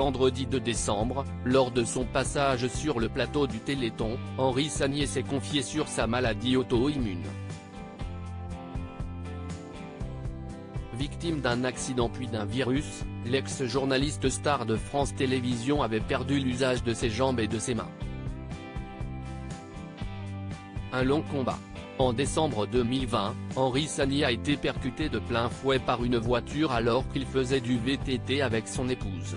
vendredi 2 décembre, lors de son passage sur le plateau du Téléthon, Henri Sagnier s'est confié sur sa maladie auto-immune. Victime d'un accident puis d'un virus, l'ex-journaliste star de France Télévisions avait perdu l'usage de ses jambes et de ses mains. Un long combat. En décembre 2020, Henri Sagnier a été percuté de plein fouet par une voiture alors qu'il faisait du VTT avec son épouse.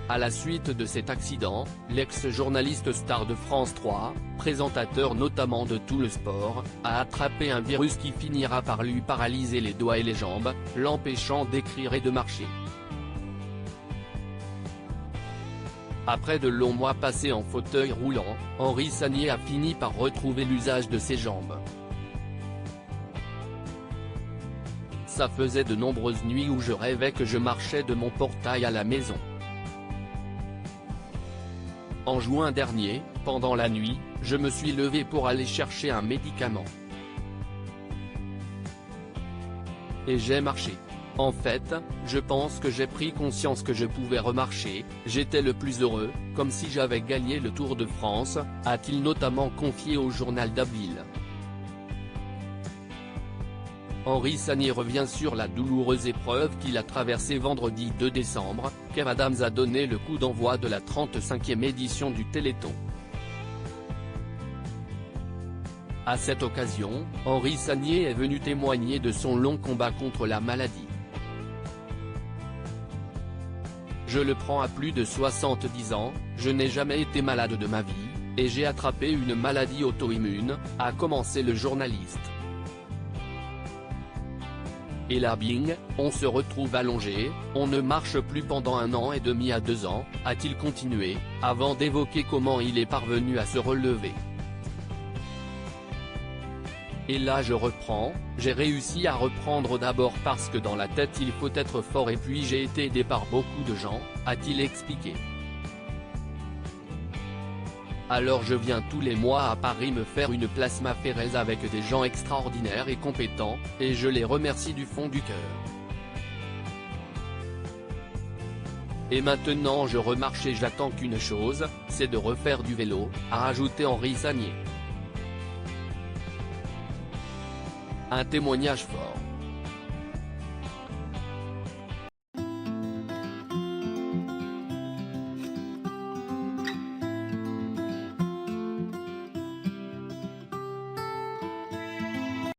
À la suite de cet accident, l'ex-journaliste star de France 3, présentateur notamment de Tout le Sport, a attrapé un virus qui finira par lui paralyser les doigts et les jambes, l'empêchant d'écrire et de marcher. Après de longs mois passés en fauteuil roulant, Henri Sagnier a fini par retrouver l'usage de ses jambes. Ça faisait de nombreuses nuits où je rêvais que je marchais de mon portail à la maison. En juin dernier, pendant la nuit, je me suis levé pour aller chercher un médicament. Et j'ai marché. En fait, je pense que j'ai pris conscience que je pouvais remarcher, j'étais le plus heureux, comme si j'avais gagné le Tour de France, a-t-il notamment confié au journal d'Abbeville. Henri Sagnier revient sur la douloureuse épreuve qu'il a traversée vendredi 2 décembre, Kev Adams a donné le coup d'envoi de la 35e édition du Téléthon. À cette occasion, Henri Sagnier est venu témoigner de son long combat contre la maladie. Je le prends à plus de 70 ans, je n'ai jamais été malade de ma vie, et j'ai attrapé une maladie auto-immune, a commencé le journaliste. Et là bing, on se retrouve allongé, on ne marche plus pendant 1 an et demi à 2 ans, a-t-il continué, avant d'évoquer comment il est parvenu à se relever. Et là je reprends, j'ai réussi à reprendre d'abord parce que dans la tête il faut être fort et puis j'ai été aidé par beaucoup de gens, a-t-il expliqué. Alors je viens tous les mois à Paris me faire une plasmaphérèse avec des gens extraordinaires et compétents, et je les remercie du fond du cœur. Et maintenant je remarche et j'attends qu'une chose, c'est de refaire du vélo, a rajouté Henri Sagnier. Un témoignage fort.